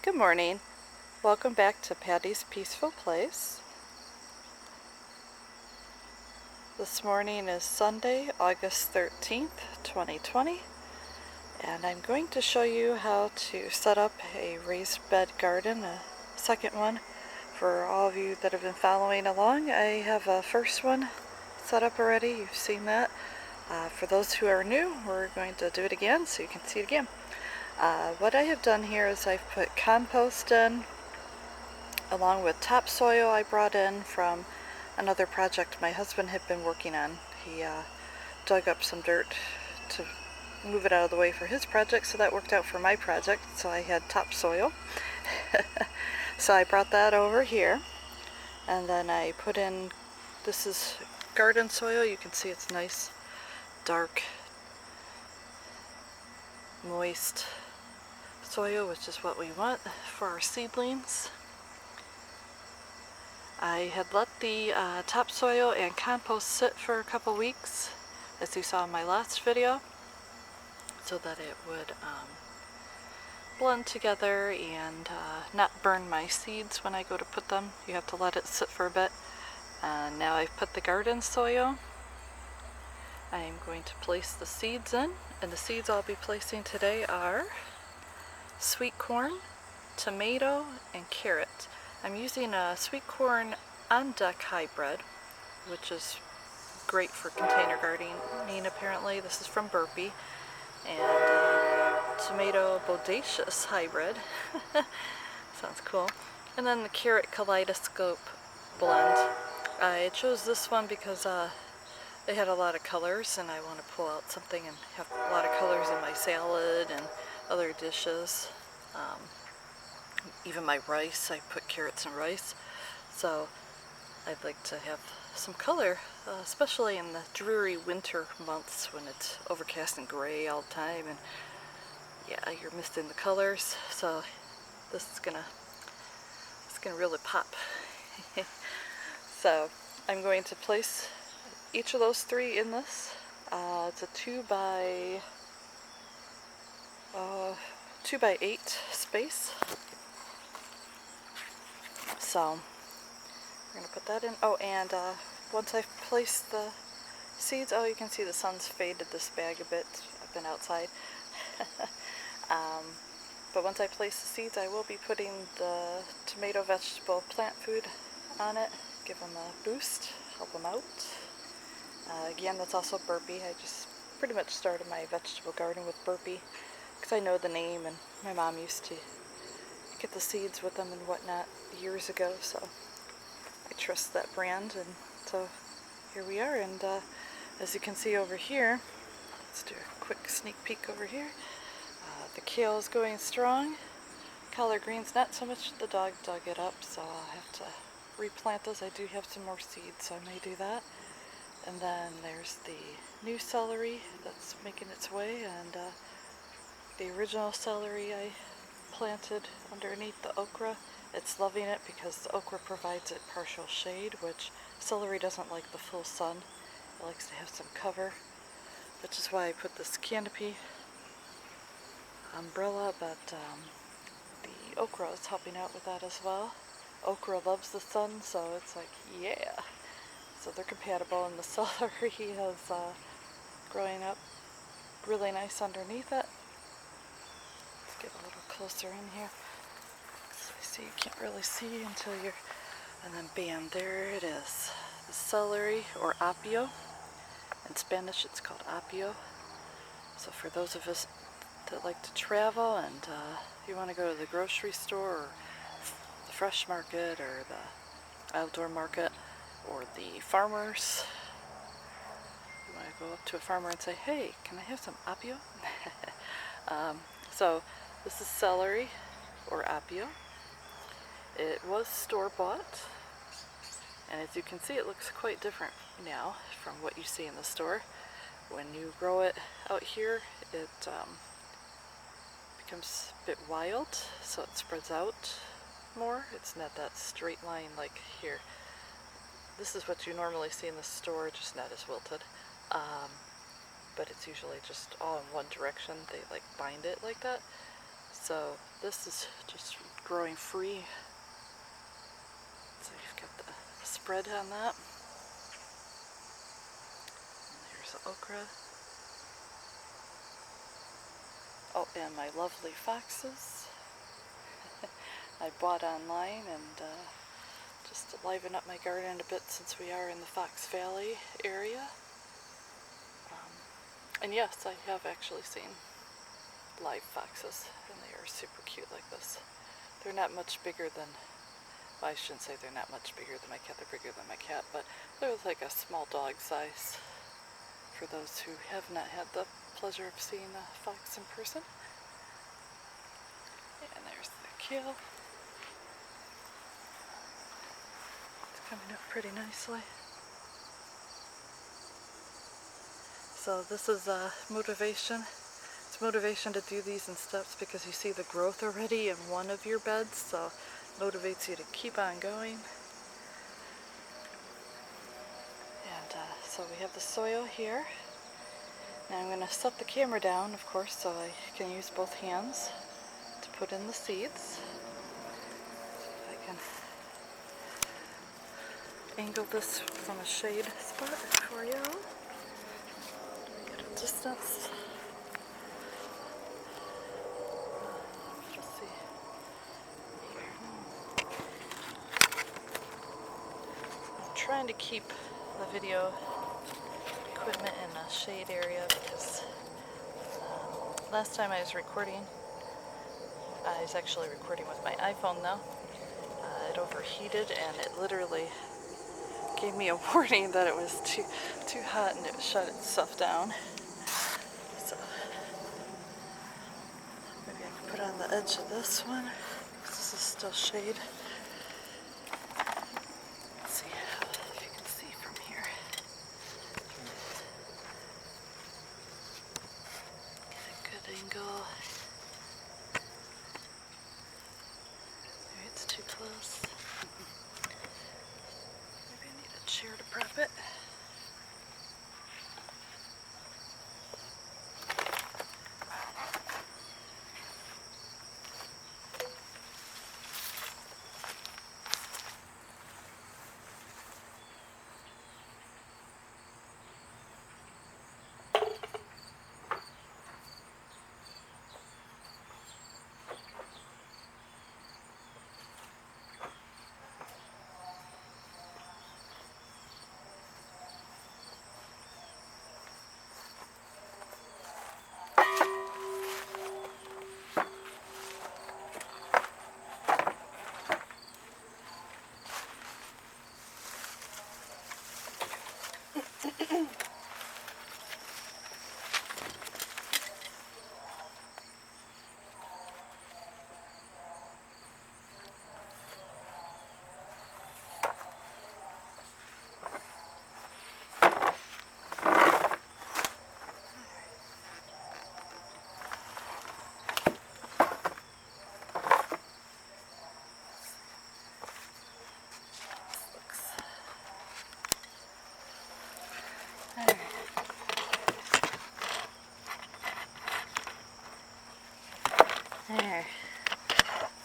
Good morning. Welcome back to Patty's Peaceful Place. This morning is Sunday, August 13th, 2020, and I'm going to show you how to set up a raised bed garden, a second one. For all of you that have been following along, I have a first one set up already. You've seen that. For those who are new, we're going to do it again so you can see it again. What I have done here is I've put compost in, along with topsoil I brought in from another project my husband had been working on. He dug up some dirt to move it out of the way for his project, so that worked out for my project, so I had topsoil. So I brought that over here, and then I put in, this is garden soil. You can see it's nice, dark, moist soil, which is what we want for our seedlings. I had let the topsoil and compost sit for a couple weeks, as you saw in my last video, so that it would blend together and not burn my seeds when I go to put them. You have to let it sit for a bit. And now I've put the garden soil. I'm going to place the seeds in, and the seeds I'll be placing today are sweet corn, tomato, and carrot. I'm using a sweet corn on deck hybrid, which is great for container gardening apparently. This is from Burpee. And tomato bodacious hybrid. Sounds cool. And then the carrot kaleidoscope blend. I chose this one because they had a lot of colors, and I want to pull out something and have a lot of colors in my salad and other dishes. Even my rice, I put carrots in rice. So I'd like to have some color, especially in the dreary winter months when it's overcast and gray all the time, and yeah, you're missing the colors. So this is gonna really pop. So I'm going to place each of those three in this. It's a 2x8 space. So we're going to put that in. Oh, and once I've placed the seeds, oh, you can see the sun's faded this bag a bit. I've been outside. But once I place the seeds, I will be putting the tomato vegetable plant food on it, give them a boost, help them out. Again, that's also Burpee. I just pretty much started my vegetable garden with Burpee because I know the name, and my mom used to get the seeds with them and whatnot years ago, so I trust that brand. And so here we are, and as you can see over here, let's do a quick sneak peek over here. The kale is going strong. Collard greens, not so much. The dog dug it up, so I'll have to replant those. I do have some more seeds, so I may do that. And then there's the new celery that's making its way, and the original celery I planted underneath the okra. It's loving it because the okra provides it partial shade, which celery doesn't like the full sun. It likes to have some cover, which is why I put this canopy umbrella, but the okra is helping out with that as well. Okra loves the sun, so it's like, yeah. So they're compatible, and the celery is growing up really nice underneath it. Let's get a little closer in here. So I see you can't really see until you're, and then bam, there it is. The celery, or apio. In Spanish it's called apio. So for those of us that like to travel, and you want to go to the grocery store, or the fresh market, or the outdoor market, or the farmers, you want to go up to a farmer and say, hey, can I have some apio? So this is celery, or apio. It was store-bought, and as you can see, it looks quite different now from what you see in the store. When you grow it out here, it becomes a bit wild, so it spreads out more. It's not that straight line like here. This is what you normally see in the store, just not as wilted. But it's usually just all in one direction. They like bind it like that. So this is just growing free. So you've got the spread on that. And here's the okra. Oh, and my lovely foxes. I bought online and just to liven up my garden a bit since we are in the Fox Valley area. And yes, I have actually seen live foxes, and they are super cute like this. They're not much bigger than, well, I shouldn't say they're not much bigger than my cat, they're bigger than my cat, but they're like a small dog size for those who have not had the pleasure of seeing a fox in person. And there's the kale. It's coming up pretty nicely. So this is motivation. It's motivation to do these in steps because you see the growth already in one of your beds, so it motivates you to keep on going. And so we have the soil here. Now I'm going to set the camera down, of course, so I can use both hands to put in the seeds. If I can angle this from a shade spot for you. Get a distance. Let's see. Here. I'm trying to keep the video equipment in a shade area because last time I was recording, I was actually recording with my iPhone now. It overheated and it literally gave me a warning that it was too hot and it shut itself down. So maybe I can put it on the edge of this one. This is still shade. Let's see if you can see from here. Get a good angle. Maybe it's too close. Maybe I need a chair to prop it. There.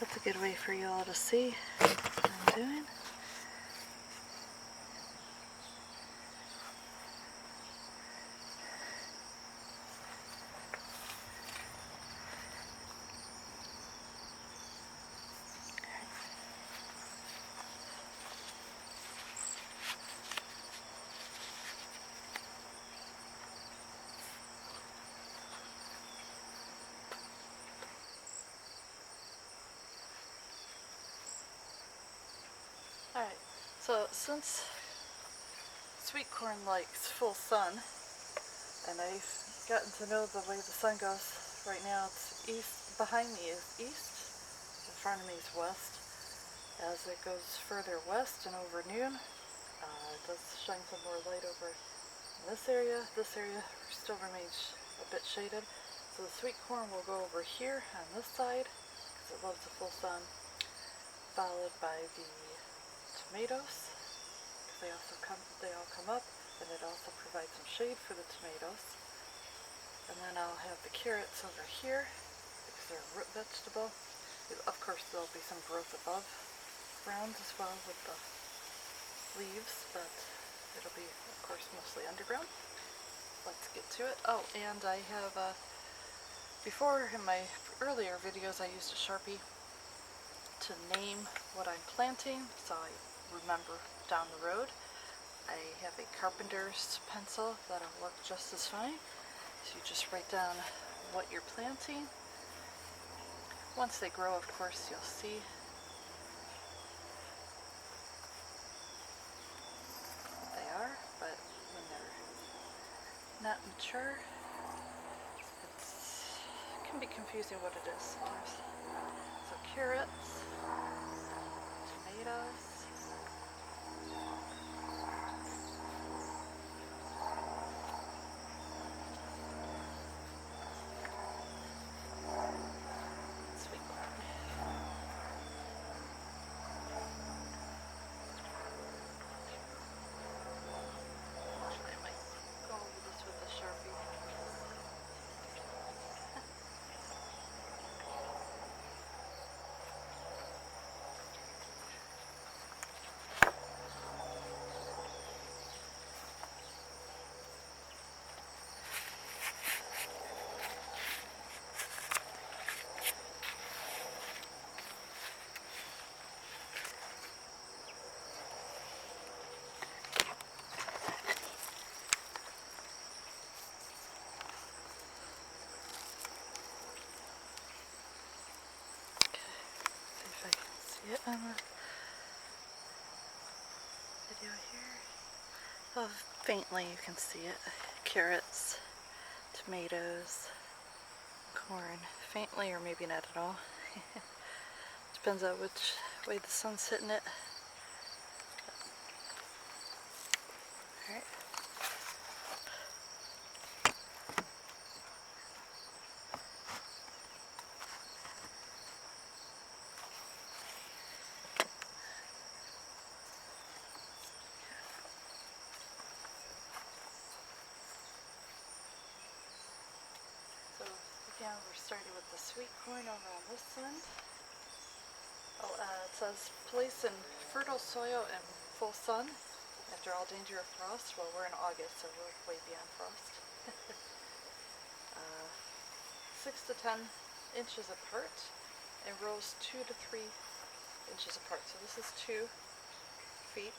That's a good way for you all to see what I'm doing. Alright, so since sweet corn likes full sun, and I've gotten to know the way the sun goes, right now it's east, behind me is east, in front of me is west. As it goes further west and over noon, it does shine some more light over in this area still remains a bit shaded. So the sweet corn will go over here on this side, because it loves the full sun, followed by the tomatoes, because they all come up, and it also provides some shade for the tomatoes. And then I'll have the carrots over here, because they're a root vegetable. Of course there'll be some growth above ground as well with the leaves, but it'll be, of course, mostly underground. Let's get to it. Oh, and I have, before in my earlier videos I used a Sharpie to name what I'm planting so I remember down the road. I have a carpenter's pencil that'll work just as fine. So you just write down what you're planting. Once they grow, of course, you'll see what they are, but when they're not mature, it can be confusing what it is sometimes. So carrots, tomatoes, sweet corn. Actually, I might go over this with a Sharpie. See if I can see it on the video here. Oh, faintly you can see it. Carrots, tomatoes, corn. Faintly or maybe not at all. Depends on which way the sun's hitting it. Alright. So again, we're starting with the sweet corn over on this end. Oh, it says place in fertile soil and full sun after all danger of frost. Well, we're in August, so we're way beyond frost. 6 to 10 inches apart and rows 2 to 3 inches apart. So this is 2 feet.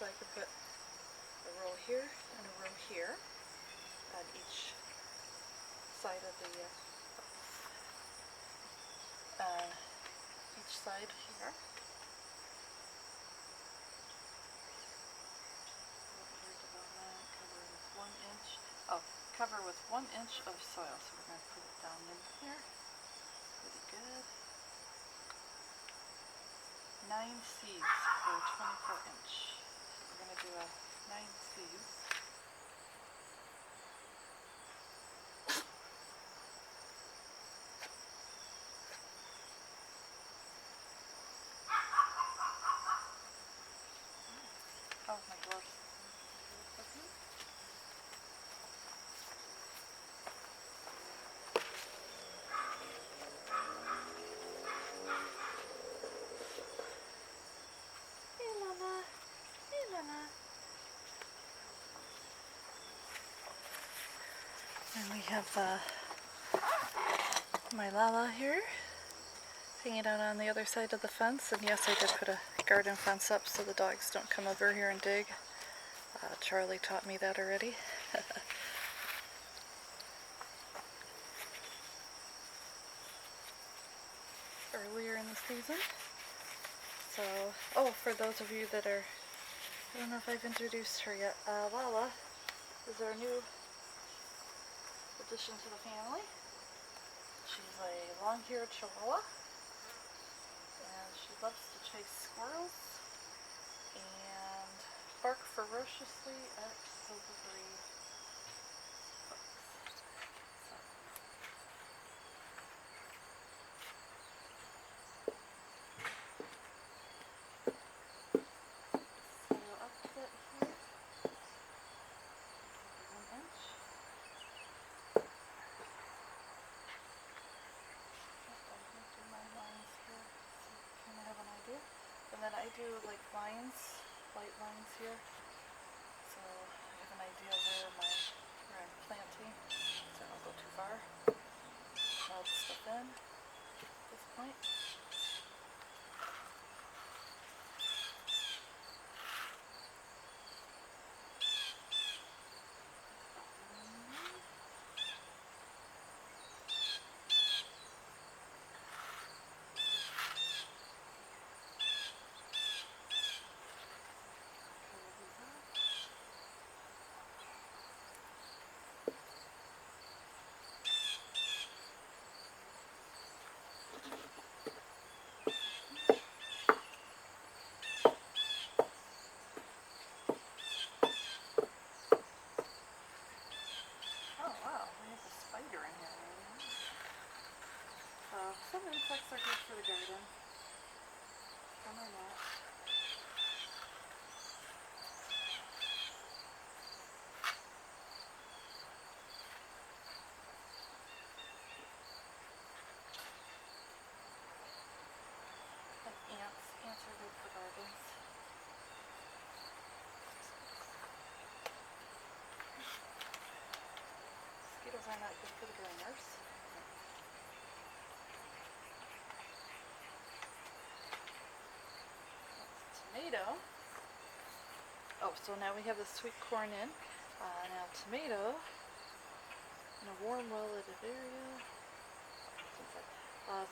So I could put a row here and a row here on each side of the each side here. Cover with 1 inch of soil. So we're going to put it down in here. Pretty good. 9 seeds per 24 inch. So we're going to do a 9 seeds. Oh, my gloves. Hey, Lala. Hey, Lala. And we have my Lala here, hanging out on the other side of the fence. And yes, I did put a garden fence up so the dogs don't come over here and dig. Charlie taught me that already. Earlier in the season. So, oh, for those of you that are, I don't know if I've introduced her yet, Lala is our new addition to the family. She's a long-haired Chihuahua, and she loves to chase squirrels and bark ferociously at silvery folks. So up a bit here, 1 inch. I didn't do my lines do like lines, light lines here, so I have an idea where I'm planting, so I don't go too far. All the stuff in at this point. Some insects are good for the garden. Some are not. Like ants. Ants are good for gardens. Mosquitoes are not good for the groomers. Tomato. Oh, so now we have the sweet corn in. Now tomato in a warm, well-lit area.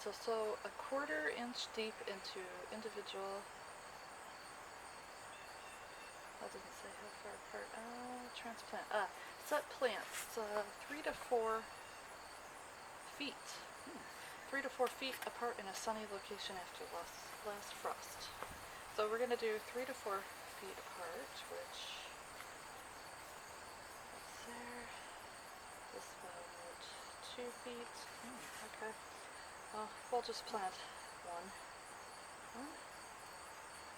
So sow a 1/4 inch deep into individual. I didn't say how far apart. Transplant. Set plants 3 to 4 feet. 3 to 4 feet apart in a sunny location after last frost. So we're going to do 3 to 4 feet apart, which that's there. This about 2 feet. Okay. Well, we'll just plant one. How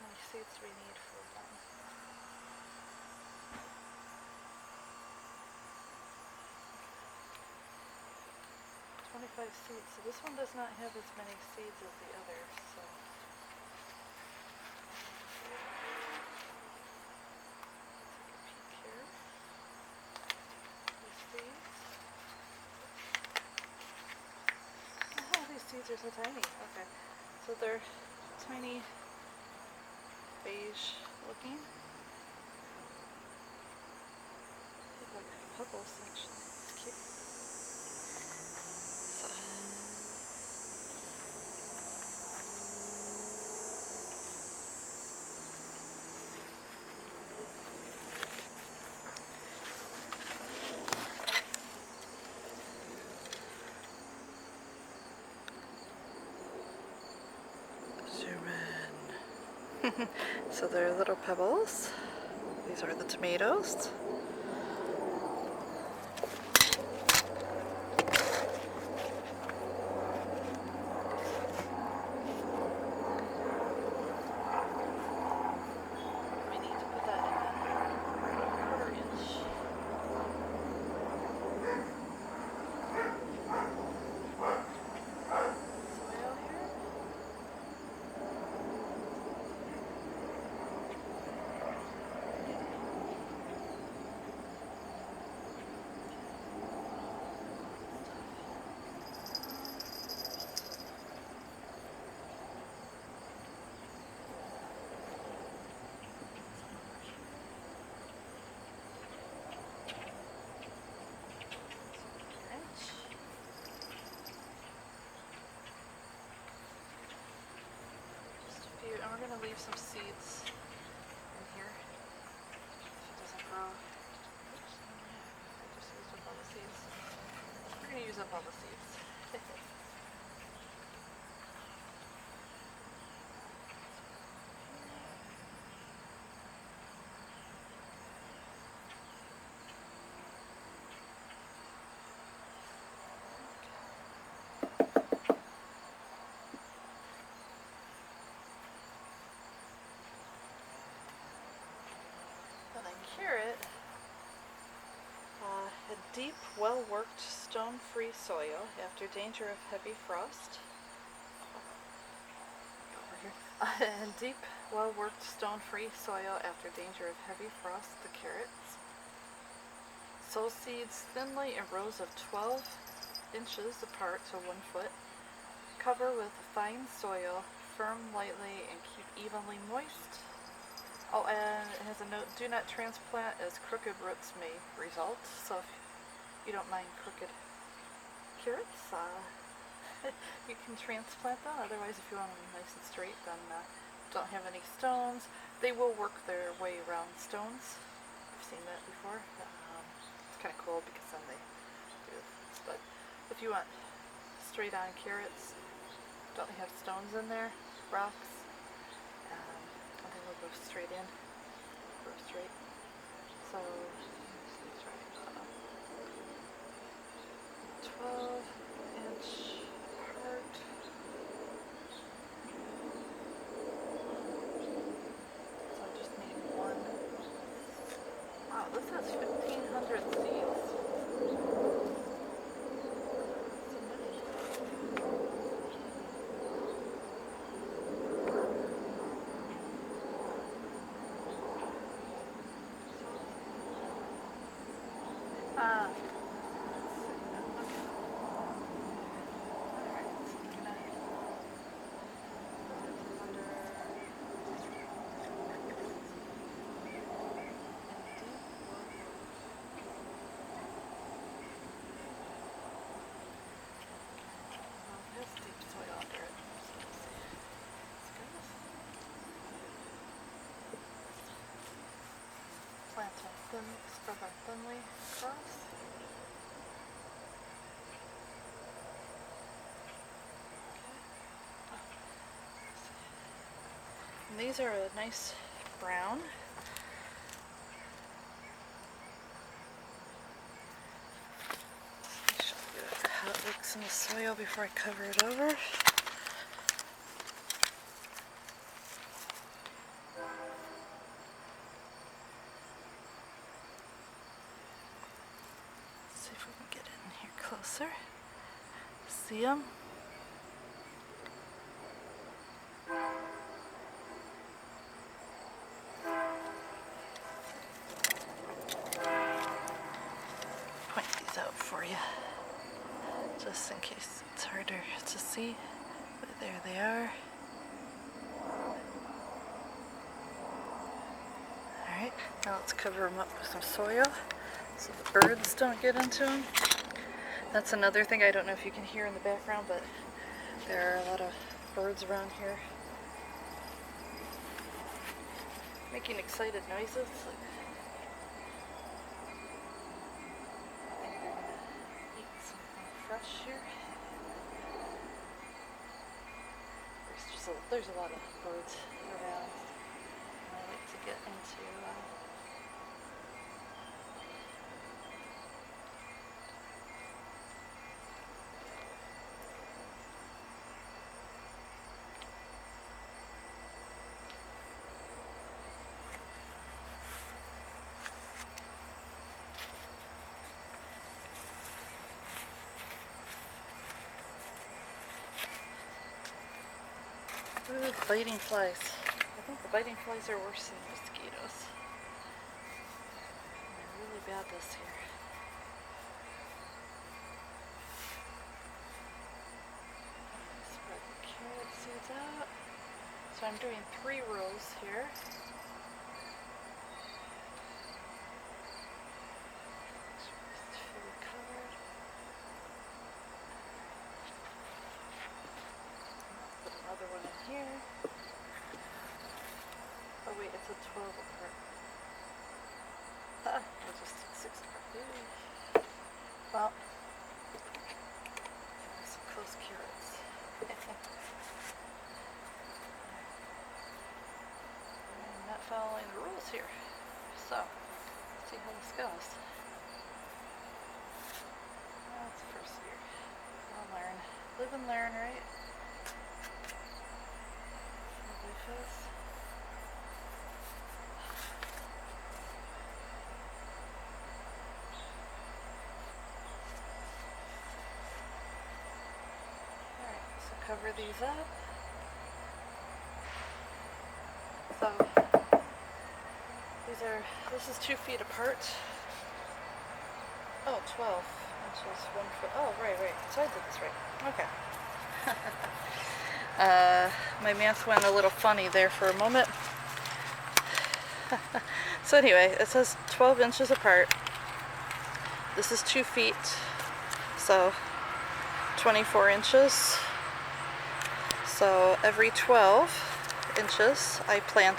many seeds do we need for one? 25 seeds. So this one does not have as many seeds as the other, so. These seeds are so tiny. Okay. So they're tiny, beige looking. They look like pebbles, actually. It's cute. So they're little pebbles. These are the tomatoes. We need to put that in a 1/4 inch. Soil here. And we're going to leave some seeds in here if it doesn't grow. Oops, I just used up all the seeds. We're going to use up all the seeds. Carrot, a deep, well-worked, stone-free soil after danger of heavy frost. Over here. And deep, well-worked, stone-free soil after danger of heavy frost, the carrots. Sow seeds thinly in rows of 12 inches apart to 1 foot. Cover with fine soil, firm lightly, and keep evenly moist. Oh, and it has a note, do not transplant as crooked roots may result. So if you don't mind crooked carrots, you can transplant them. Otherwise, if you want them nice and straight, then don't have any stones. They will work their way around stones. I've seen that before. It's kind of cool because then they do this. But if you want straight on carrots, don't have stones in there, rocks, they will go straight in. Go straight. So, let's try 12-inch apart. So I just need one. Wow, this has 1,500 seeds. So many. Plant them thin, spread them thinly across. And these are a nice brown. I'll show you how it looks in the soil before I cover it over. See if we can get in here closer. See them? Point these out for you, just in case it's harder to see. But there they are. Alright, now let's cover them up with some soil so the birds don't get into them. That's another thing I don't know if you can hear in the background, but there are a lot of birds around here making excited noises. Like they're gonna eat something fresh here. There's a lot of birds around. I like to get into ooh, biting flies. I think the biting flies are worse than mosquitoes. They're really bad this year. Spread the carrot seeds out. So I'm doing 3 rows here. It's fully covered. Put another one in here. Oh wait, it's a 12 apart. I'll just take 6 apart. Well, some close carrots. I'm not following the rules here. So, let's see how this goes. That's the first year. I'll learn. Live and learn, right? Delicious. Alright, so cover these up. So this is 2 feet apart. Oh, 12 inches, 1 foot. Oh, right. So I did this right. Okay. My math went a little funny there for a moment. So anyway, it says 12 inches apart. This is 2 feet, so 24 inches. So every 12 inches I plant